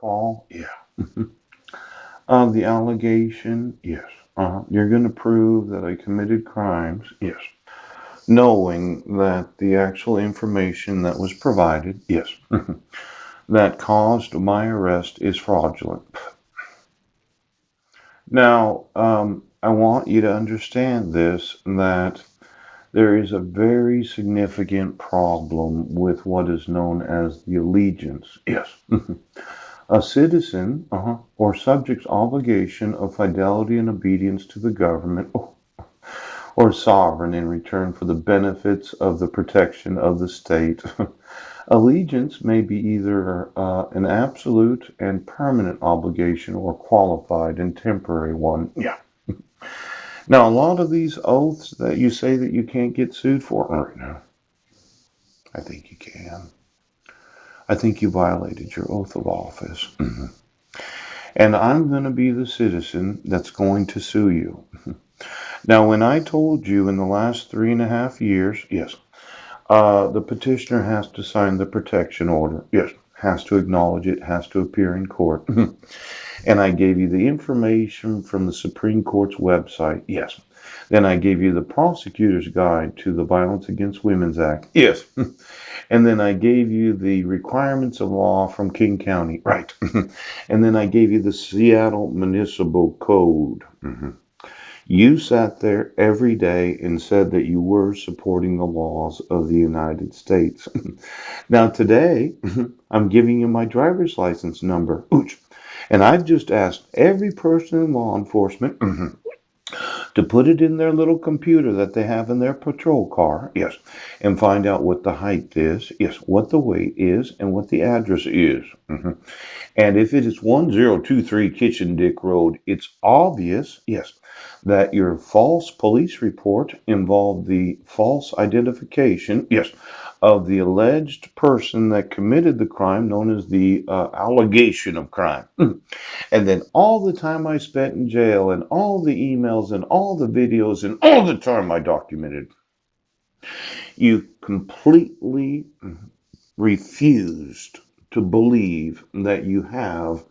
Paul? Yeah. The allegation? Yes. You're going to prove that I committed crimes? Yes. Knowing that the actual information that was provided? Yes. That caused my arrest is fraudulent. Now, I want you to understand this, that there is a very significant problem with what is known as the allegiance. Yes. A citizen or subject's obligation of fidelity and obedience to the government or sovereign in return for the benefits of the protection of the state. Allegiance may be either an absolute and permanent obligation or qualified and temporary one. Yeah. Now, a lot of these oaths that you say that you can't get sued for right now, I think you can. I think you violated your oath of office. And I'm going to be the citizen that's going to sue you. Now, when I told you in the last 3.5 years, yes, the petitioner has to sign the protection order. Yes, has to acknowledge it, has to appear in court. And I gave you the information from the Supreme Court's website. Yes. Then I gave you the prosecutor's guide to the Violence Against Women's Act. Yes. And then I gave you the requirements of law from King County. Right. And then I gave you the Seattle Municipal Code. You sat there every day and said that you were supporting the laws of the United States. Now, today, I'm giving you my driver's license number. Ooch. And I've just asked every person in law enforcement to put it in their little computer that they have in their patrol car, yes, and find out what the height is, yes, what the weight is, and what the address is. And if it is 1023 Kitchen Dick Road, it's obvious, yes, that your false police report involved the false identification, yes, of the alleged person that committed the crime, known as the allegation of crime. And then all the time I spent in jail, and all the emails, and all the videos, and all the time I documented, you completely refused to believe that you have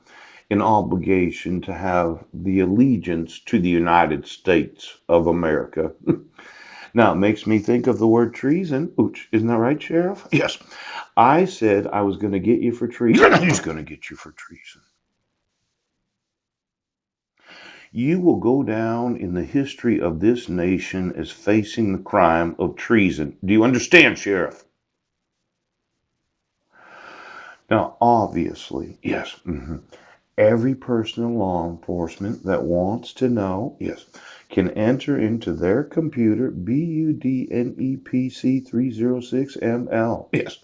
an obligation to have the allegiance to the United States of America. Now, it makes me think of the word treason. Ooch, isn't that right, Sheriff? Yes. I said I was going to get you for treason. He's going to get you for treason. You will go down in the history of this nation as facing the crime of treason. Do you understand, Sheriff? Now, obviously, yes. Every person in law enforcement that wants to know, yes, can enter into their computer BUDNEPC 306ML. Yes,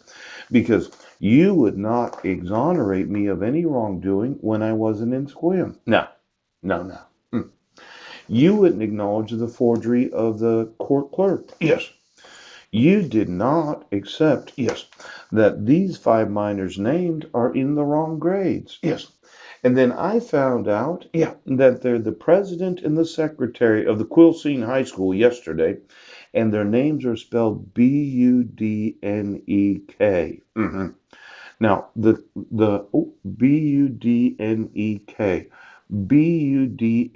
because you would not exonerate me of any wrongdoing when I wasn't in SQUIM. No, no, no. You wouldn't acknowledge the forgery of the court clerk. Yes. You did not accept, yes, that these 5 minors named are in the wrong grades. Yes. And then I found out, yeah, that they're the president and the secretary of the Quilcene High School yesterday, and their names are spelled Budnek. Now, the Budnek,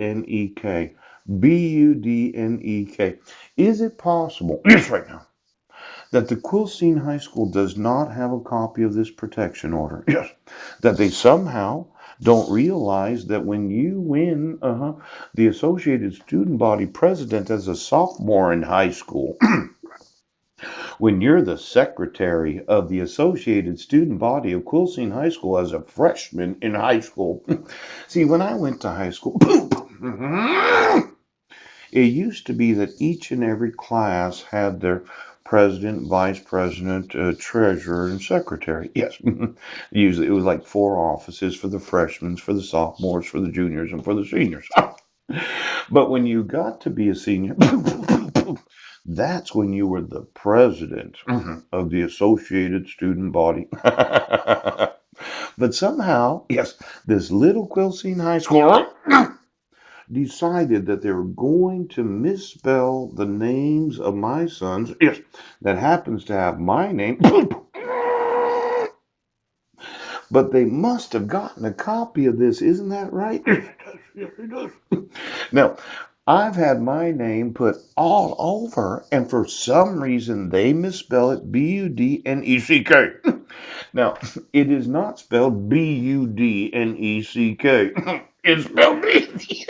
Budnek, Budnek. Is it possible? Yes, right now that the Quilcene High School does not have a copy of this protection order. Yes. That they somehow don't realize that when you win the Associated Student Body president as a sophomore in high school, when you're the secretary of the Associated Student Body of Quilcene High School as a freshman in high school. See, when I went to high school, it used to be that each and every class had their president, vice president, treasurer, and secretary. Yes. Usually it was like 4 offices for the freshmen, for the sophomores, for the juniors, and for the seniors. But when you got to be a senior, that's when you were the president of the Associated Student Body. But somehow, yes, this little Quilcene High School decided that they were going to misspell the names of my sons, yes, that happens to have my name, But they must have gotten a copy of this. Isn't that right? Yes, it does. Now, I've had my name put all over, and for some reason they misspell it Budneck. Now, it is not spelled Budneck. It's spelled B.